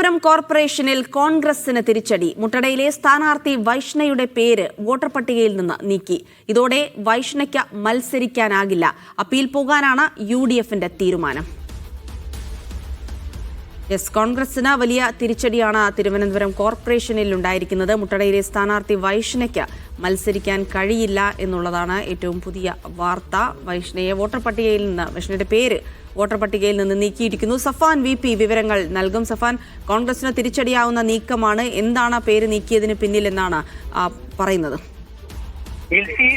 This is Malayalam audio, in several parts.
തിരുവനന്തപുരം കോർപ്പറേഷനിൽ കോൺഗ്രസിന് തിരിച്ചടി. മുട്ടടയിലെ സ്ഥാനാർത്ഥി വൈഷ്ണയുടെ പേര് വോട്ടർ പട്ടികയിൽ നിന്ന് നീക്കി. ഇതോടെ വൈഷ്ണയ്ക്ക് മത്സരിക്കാനാകില്ല. അപ്പീൽ പോകാനാണ് UDFന്റെ തീരുമാനം. കോൺഗ്രസിന് വലിയ തിരിച്ചടിയാണ് തിരുവനന്തപുരം കോർപ്പറേഷനിൽ ഉണ്ടായിരിക്കുന്നത്. മുട്ടടയിലെ സ്ഥാനാർത്ഥി വൈഷ്ണയ്ക്ക് മത്സരിക്കാൻ കഴിയില്ല എന്നുള്ളതാണ് ഏറ്റവും പുതിയ വാർത്ത. വൈഷ്ണയുടെ പേര് വോട്ടർ പട്ടികയിൽ നിന്ന് നീക്കിയിരിക്കുന്നു. സഫാൻ VP വിവരങ്ങൾ നൽകും. സഫാൻ, കോൺഗ്രസിന് തിരിച്ചടിയാവുന്ന നീക്കമാണ്. എന്താണ് പേര് നീക്കിയതിന് പിന്നിൽ എന്നാണ് പറയുന്നത്?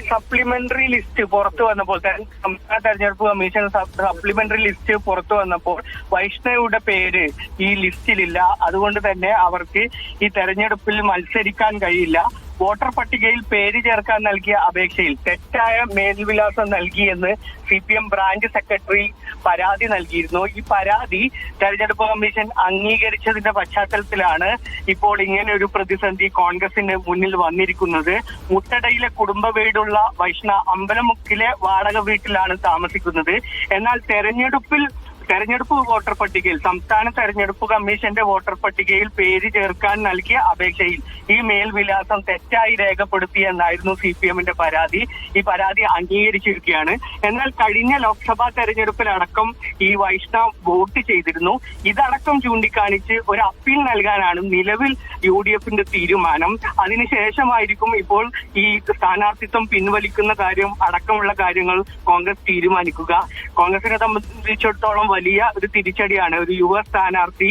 സപ്ലിമെന്ററി ലിസ്റ്റ് പുറത്തു വന്നപ്പോൾ സംസ്ഥാന തെരഞ്ഞെടുപ്പ് കമ്മീഷൻ സപ്ലിമെന്ററി ലിസ്റ്റ് പുറത്തു വന്നപ്പോൾ വൈഷ്ണയുടെ പേര് ഈ ലിസ്റ്റിലില്ല. അതുകൊണ്ട് തന്നെ അവർക്ക് ഈ തെരഞ്ഞെടുപ്പിൽ മത്സരിക്കാൻ കഴിയില്ല. വോട്ടർ പട്ടികയിൽ പേര് ചേർക്കാൻ നൽകിയ അപേക്ഷയിൽ തെറ്റായ മേൽവിലാസം നൽകിയെന്ന് CPM ബ്രാഞ്ച് സെക്രട്ടറി പരാതി നൽകിയിരുന്നു. ഈ പരാതി തെരഞ്ഞെടുപ്പ് കമ്മീഷൻ അംഗീകരിച്ചതിന്റെ പശ്ചാത്തലത്തിലാണ് ഇപ്പോൾ ഇങ്ങനെ ഒരു പ്രതിസന്ധി കോൺഗ്രസിന് മുന്നിൽ വന്നിരിക്കുന്നത്. മുട്ടടയിലെ കുടുംബ വീടുള്ള വൈഷ്ണ അമ്പലമുക്കിലെ വാടക വീട്ടിലാണ് താമസിക്കുന്നത്. എന്നാൽ തെരഞ്ഞെടുപ്പ് വോട്ടർ പട്ടികയിൽ സംസ്ഥാന തെരഞ്ഞെടുപ്പ് കമ്മീഷന്റെ വോട്ടർ പട്ടികയിൽ പേര് ചേർക്കാൻ നൽകിയ അപേക്ഷയിൽ ഈ മേൽവിലാസം തെറ്റായി രേഖപ്പെടുത്തിയെന്നായിരുന്നു CPMന്റെ പരാതി. ഈ പരാതി അംഗീകരിച്ചിരിക്കുകയാണ്. എന്നാൽ കഴിഞ്ഞ ലോക്സഭാ തെരഞ്ഞെടുപ്പിലടക്കം ഈ വൈഷ്ണവ് വോട്ട് ചെയ്തിരുന്നു. ഇതടക്കം ചൂണ്ടിക്കാണിച്ച് ഒരു അപ്പീൽ നൽകാനാണ് നിലവിൽ UDFന്റെ തീരുമാനം. അതിനുശേഷമായിരിക്കും ഇപ്പോൾ ഈ സ്ഥാനാർത്ഥിത്വം പിൻവലിക്കുന്ന കാര്യം അടക്കമുള്ള കാര്യങ്ങൾ കോൺഗ്രസ് തീരുമാനിക്കുക. കോൺഗ്രസിനെ സംബന്ധിച്ചിടത്തോളം വലിയ ഒരു തിരിച്ചടിയാണ്. ഒരു യുവ സ്ഥാനാർത്ഥി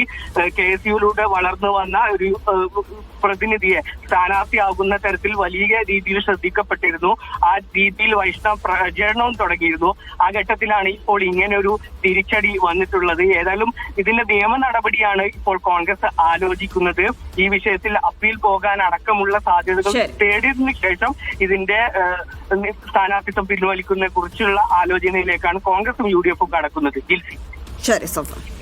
KSUവിലൂടെ വളർന്നു വന്ന ഒരു പ്രതിനിധിയെ സ്ഥാനാർത്ഥിയാകുന്ന തരത്തിൽ വലിയ രീതിയിൽ ശ്രദ്ധിക്കപ്പെട്ടിരുന്നു. ആ രീതിയിൽ വൈഷ്ണവ് പ്രചരണവും തുടങ്ങിയിരുന്നു. ആ ഘട്ടത്തിലാണ് ഇപ്പോൾ ഇങ്ങനെ ഒരു തിരിച്ചടി വന്നിട്ടുള്ളത്. ഏതായാലും ഇതിന്റെ നിയമ നടപടിയാണ് ഇപ്പോൾ കോൺഗ്രസ് ആലോചിക്കുന്നത്. ഈ വിഷയത്തിൽ അപ്പീൽ പോകാൻ അടക്കമുള്ള സാധ്യതകൾ തേടിയതിനു ശേഷം ഇതിന്റെ സ്ഥാനാർത്ഥിത്വം പിൻവലിക്കുന്നതിനെ കുറിച്ചുള്ള ആലോചനയിലേക്കാണ് കോൺഗ്രസും UDFും കടക്കുന്നത്. ശരി, സഫാൻ.